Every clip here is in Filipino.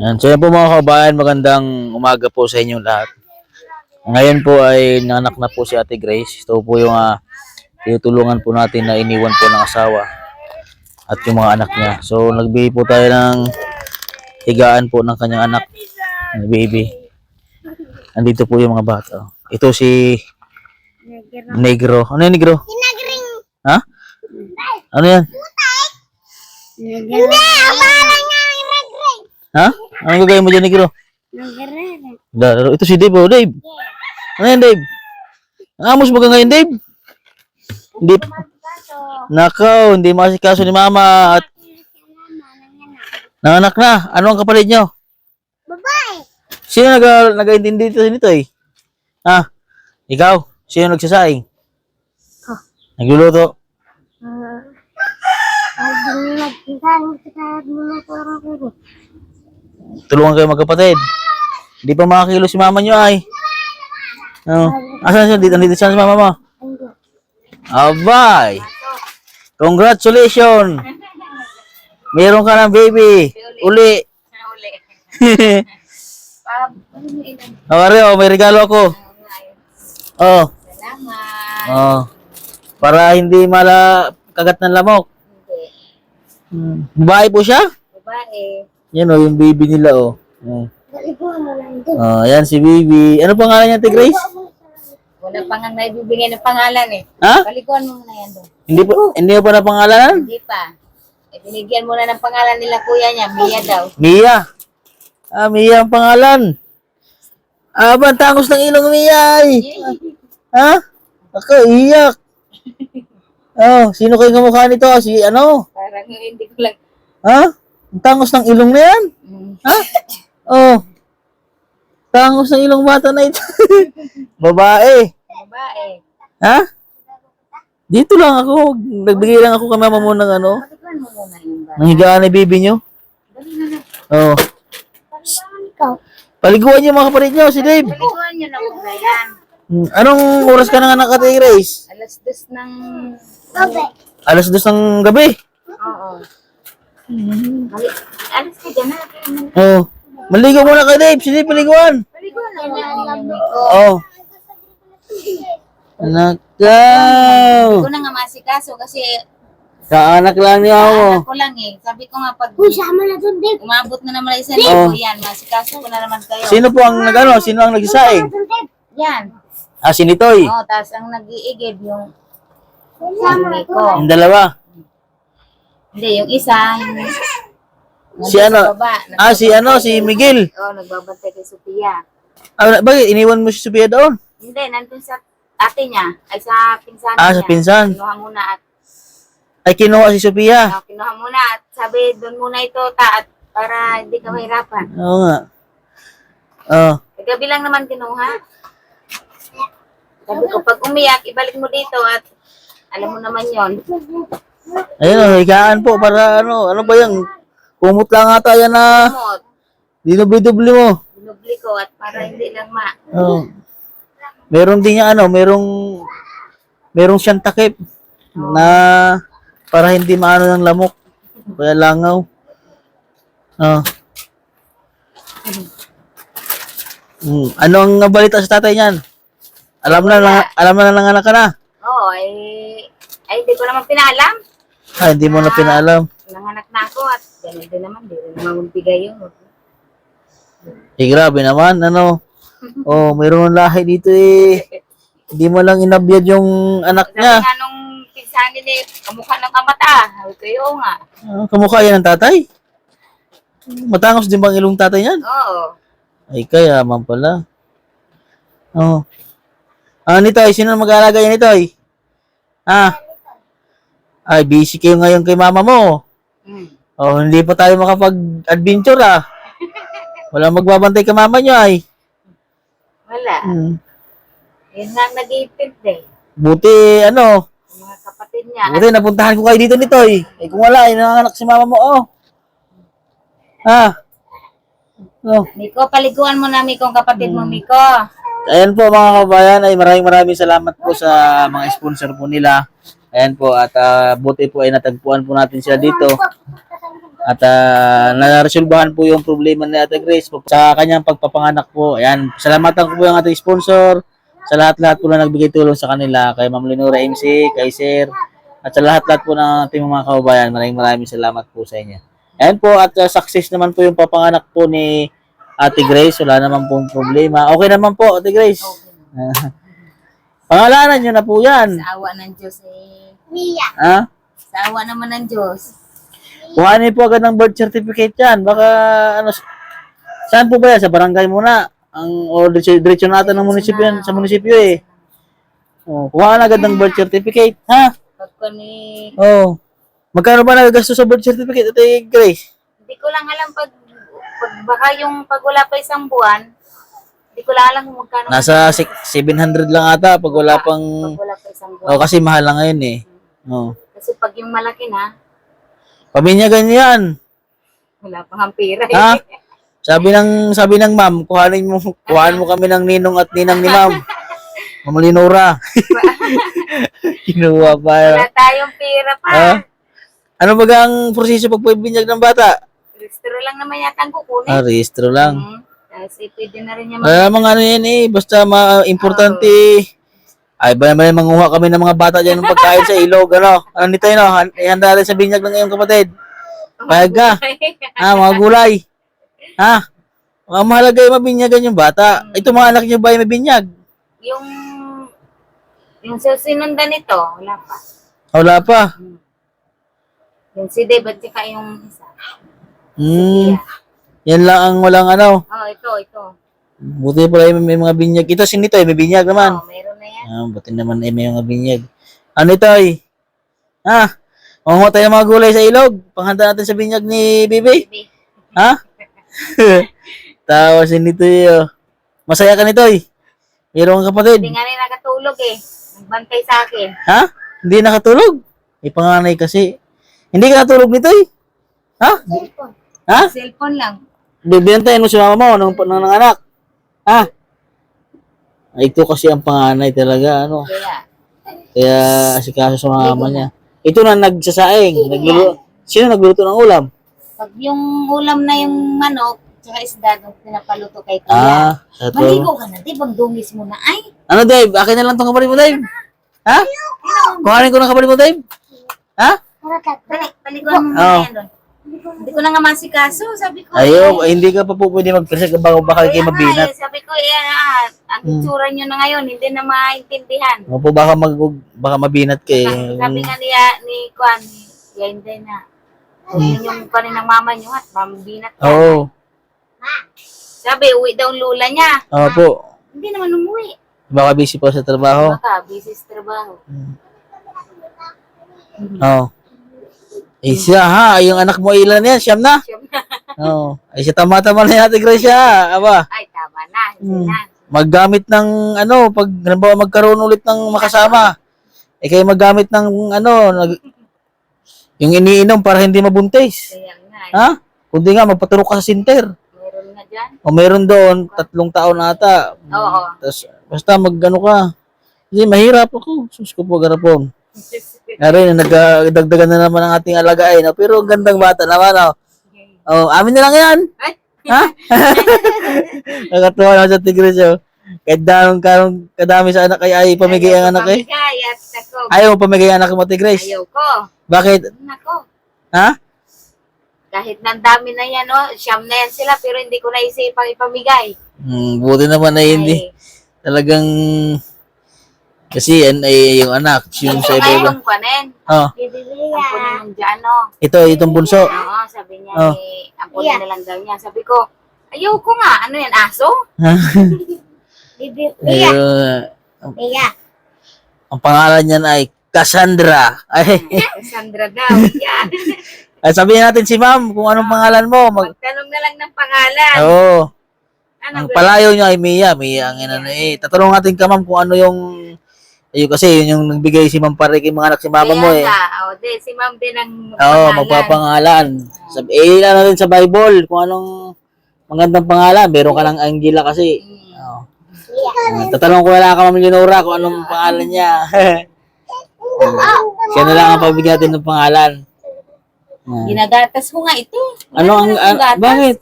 Yan. So yan po mga kabayan, magandang umaga po sa inyong lahat. Ngayon po ay nanganak na po si Ate Grace. Ito po yung tinutulungan po natin na iniwan po ng asawa at yung mga anak niya. So nagbigay po tayo ng higaan po ng kanyang anak, ng baby. Andito po yung mga bata. Ito si Negro. Ano yan, Negro? Ha? Ano yan? Ha? Anong gagawin mo dyan, Negro? Laro. Ito si Dave, oh, Dave. Ano yan, Dave? Amos mo ka ngayon, Dave? Hindi. Nakaw, hindi masikaso ni Mama at nanganak na. Ano ang kapalit nyo? Babae. Sino nag-intindi dito nito eh? Ha? Ikaw? Sino nagsasaing? Nagluluto? Tulungan kayo magkapatid. Hindi pa makakilo si mama nyo ay. Oh. Asan siya? Dito siya si mama mo? Abay! Congratulations! Meron ka ng baby. Uli. Oh, may regalo ako. Oh. Oh. Para hindi kagat ng lamok. Babae po siya? Babae. Yan oh, yung baby nila oh. Oh, yan si baby. Ano pangalan niya, Ate Grace? Wala pang ang naibibigay ng pangalan eh. Ha? Palikuan mo muna yan doon. Hindi mo pa na pangalanan? Hindi pa. Binigyan muna ng pangalan nila kuya niya, Mia daw. Mia. Mia ang pangalan. Ba, tangos ng ilong Mia ay. Ha? Ako, iyak. Oh, sino kayo kamukha nito? Si ano? Parang hindi ko lang. Ha? Ang tangos ng ilong na yan? Ha? Oh. Tangos ng ilong bata na ito. Babae. Babae. Ha? Dito lang ako. Nagbigay lang ako kay mama mo ng ano. Palikuan mo muna yung bata. Ng higaan ni baby nyo. Dali na na. Oh. Paliguan niyo mga kapatid nyo, si Dave. Palikuan niyo na muna yan. Anong oras ka nang anak, Ate Grace? Alas 2 ng gabi. Alas 2 ng gabi. Oo. Alas ka dyan na. Oh. Maligo muna kay Dave. Si Dave paliguan. Palikuan na muna yung Miko. Oh. Anak ka. Hindi ko na nga masikaso kasi Kaanak lang niya ako. anak ko lang eh. Sabi ko nga pag umabot na naman isa Oh. yan, masikaso ko na naman kayo. Sino po ang nagano? Sino ang nagsasaing? Yan. Si Nitoy. Oo, tapos ang nag-iigib yung Miko. Yung dalawa. Hindi, yung isa, Si ano? sa baba, Si Miguel. Oo, nagbabantay kay Sophia. Bakit? Iniwan mo si Sophia doon? Hindi, nandun sa ate niya, ay sa pinsan Sa niya. pinsan. Kinuha muna at Ay, kinuha si Sophia. kinuha muna at sabi doon muna ito at para hindi ka mahirapan. Oo nga. Oh. Kagabi lang naman kinuha. Sabi ko, pag umiyak, ibalik mo dito at alam mo naman yon. Ayun, higaan po para ano ba yan? Kumot lang ata yan na Kumot, dinubli-dubli mo. binubli ko at para hindi lang Oh. Meron din niya merong siyang takip na para hindi maano ng lamok. Kaya langaw. Oh. Ano ang balita sa tatay niyan? Alam na nanganak ka na. Oo, ay hindi ko naman pinalam. Hindi mo na pinaalam. Nanganak na ako at gano'n din naman, di rin naman magbigay yun. Grabe naman, Oh, mayroong lahi dito eh. Hindi mo lang inabyad yung anak Sabi niya. nga nung pinsanin eh, kamukha ng kamata. Sabi ko, oo nga. Kamukha yan ng tatay? Matangos din bang ilong tatay niyan? Oo. Ay, kaya man pala. Oh. Nitoy, sino mag-aalaga yan, Nitoy? Ay, busy kayo ngayon kay mama mo. Oh, hindi pa tayo makapag-adventure Wala magbabantay kay mama niyo ay. Wala. Yun nga ang nag-iipit eh. Buti, Yung mga kapatid niya. buti napuntahan ko kayo dito, Nitoy. Kung wala, nanganak si mama mo, oh. Oh. Miko, paliguan mo na Miko, ang kapatid mo Miko. Ayan po mga kabayan, ay maraming salamat po sa mga sponsor po nila. Ayan po, at buti po ay natagpuan po natin sila dito. At naresolbahan po yung problema ni Ate Grace sa kanyang pagpapanganak po. Ayan, salamatan ko po yung ating sponsor, sa lahat-lahat po na nagbigay tulong sa kanila, kay Ma'am Lenora MC, kay Sir, at sa lahat-lahat po ng ating mga kababayan. Maraming salamat po sa inyo. Ayan po, at success naman po yung papanganak po ni Ate Grace. Wala naman pong problema. Okay naman po, Ate Grace. Pangalanan nyo na po yan. Sa awa ng Diyos eh. Mia. Ha? Sa awa naman ng Diyos. Kuhanin po agad ng birth certificate yan. Baka, ano, saan po ba yan? Sa barangay muna. O diretso natin ng munisipyo yan, sa munisipyo eh. O, kuhaan agad ng birth certificate. Ha? Pagka ni... Oo. Magkano ba nagagastos sa birth certificate, Ate Grace? Hindi ko lang alam pag baka yung pag wala pa isang buwan, hindi ko lang alam kung magkano. Nasa 700 lang ata pag wala pang... Pag wala pa isang buwan. O, kasi mahal lang ngayon eh. O. Kasi pag yung malaki na, Paminyagan yan. wala pang pera eh. Ha? Sabi ng ma'am, kuhanin mo kami ng ninong at ninang ni ma'am. Ma'am Lenora. Kinuha pa. Wala tayong pera pa. Ha? Ano ba ang proseso pag binyag ng bata? Registro lang naman yata ang kukunin. Registro lang. Kasi pwede na rin niya Mga ano yan eh, basta importante. Ay, ba naman manguha kami ng mga bata dyan ng pagkain sa ilog, ano? Ano nito yun, no? Ihanda natin sa binyag ng iyong kapatid. Payag ka. Ha, mga gulay. Ha? Mga mahalaga yung mabinyagan yung bata. Ito mga anak niyo ba yung mabinyag? Yung sinundan nito, wala pa. Wala pa. Yung si Dave at saka yung isa. Yan lang ang walang ano. Oh, ito. Buti pala may mga binyag. Ito sinito eh, may binyag naman. Oh, meron na yan. Buti naman eh, may mga binyag. Ano ito eh? Ha? Manguha tayo ng mga gulay sa ilog. Panghanda natin sa binyag ni Bibi. Baby. Ha? Tawa sinito eh. Masaya ka nito eh. Meron kang kapatid. Hindi nga rin nakatulog eh. Nagbantay sa akin. Ha? Hindi nakatulog? May panganay kasi. Hindi ka natulog nito eh. Ha? Cellphone. Ha? Cellphone lang. Bibentayin mo si mama mo ng anak. Ha? Ito kasi ang panganay talaga, ano. Kaya asikaso sa mama niya. Ito na nagsasaing. Sino nagluto ng ulam? Pag yung ulam na yung manok, tsaka isda, nung pinapaluto kay kuya. Maligo ka na, di bang dungis mo na ay? Ano, Dave? Akin na lang tong kapatid mo, Dave. Ha? Kuhanin ko ng kapatid mo, Dave. Ha? Paliguan mo muna yan doon. Hindi ko na nga masikaso, sabi ko. Ayaw, hindi ka pa po pwede mag-present bago baka kayo mabinat. Sabi ko, ang itsura nyo na ngayon, hindi na maintindihan. Ano po, baka mabinat kayo. Sabi nga ni Kwan, hindi na. Yun yung kanin ng mama nyo at mabinat ka. Oo. Sabi, uwi daw ang lula niya. Po. Hindi naman umuwi. Baka busy pa sa trabaho. Baka, busy sa trabaho. Oo. Siya ha, yung anak mo ilan yan, siyam na? Siyam na. Oo. Ay siya tama-tama na yata, Gracia. Aba. Ay, tama na. Hindi na. Maggamit ng ano, pag halimbawa magkaroon ulit ng makasama. Kayo maggamit ng ano, yung iniinom para hindi mabuntis. Kaya nga. Ha? Kundi nga, magpaturok ka sa sinter. Meron na dyan. O meron doon, 3 taon na ata. Oo. Tapos, basta mag-ano ka. Hindi, mahirap ako. Sus ko po, garapon. Ngayon, nagdagdagan na naman ang ating alagain. No? Pero ang gandang bata naman. No? Oh, amin na lang yan. Ay. Ha? Nakatuwa naman sa Tigres. Oh. Kahit kadami sa anak ay pamigay ang anak eh. Pamigay at ako. Ayaw mo pamigay ang anak mo, Tigres. Ayaw ko. Bakit? Nako. Ha? Kahit nandami na yan, no? Siyam na yan sila, pero hindi ko naisipang ipamigay. Buti naman na hindi. Talagang kasi yan ay yung anak. Yung sa iba. Yung kwanen. Oh. Ampunin yung dyan, no? Itong bunso. Oo, sabi niya, ampunin na lang daw niya. Sabi ko, ayaw ko nga. Ano yan, aso? Ayun. Ang pangalan niyan ay Cassandra. Ay, Sandra daw. Yan. ay sabihin natin si ma'am kung anong pangalan mo. Magtanong na lang ng pangalan. Oo. Ano Ang palayo niya ay Mia. Mia ang inano eh. Tatanong natin ka ma'am kung ano yung ayun kasi yun yung nagbigay si Ma'am para kay mga anak si mama mo eh. Kaya si ma'am din ang Magpapangalan. Sabi, ano rin sa Bible kung anong magandang pangalan. Meron ka ng Angela kasi. Tatanong ko wala ka Ma'am Lenora kung anong pangalan niya. Siya na lang ang pabigyan natin ng pangalan. Ginagatas ko nga ito. Wala Ano ang, naman akong gatas. bakit?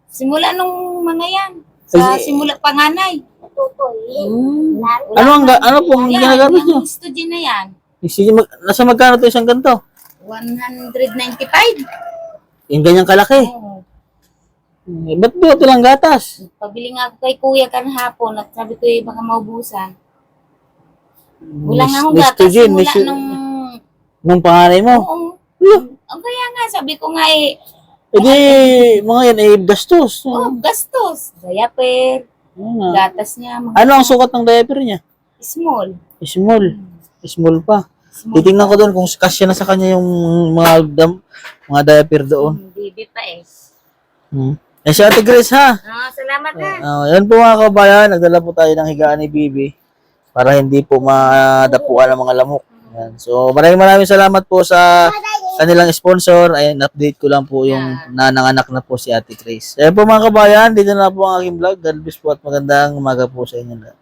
Simula nung mga yan. Sa Kasi- simula panganay. Ano ang, ano pong ginagatas nyo? Yung studio na yan. Nasa magkano to isang ganito? 195. Yung ganyang kalaki. Oo. Ba't ba ito lang gatas? Pabili nga ako kay kuya kanhapon at sabi ko baka maubusan. Wala nga akong gatas Jen, simula nung... nung panganay mo. Oo. Ang kaya nga, sabi ko nga Hindi, mga yan ay gastos. gastos. Diaper, Ano gatas niya, mga ang sukat ng diaper niya? small. Small. Small pa. Small. Titingnan ko doon kung kasya na sa kanya yung mga diaper doon. Baby pa eh. Eh si Ate Grace ha. Salamat ha. Yan po mga kabayan, nagdala po tayo ng higaan ni Bibi para hindi po madapuan ng mga lamok. Yan. So maraming salamat po sa kanilang sponsor. Ayan, update ko lang po yung nananganak na po si Ate Grace. Ayan po mga kabayan, dito na po ang aking vlog. God bless po at magandang umaga po sa inyo lahat.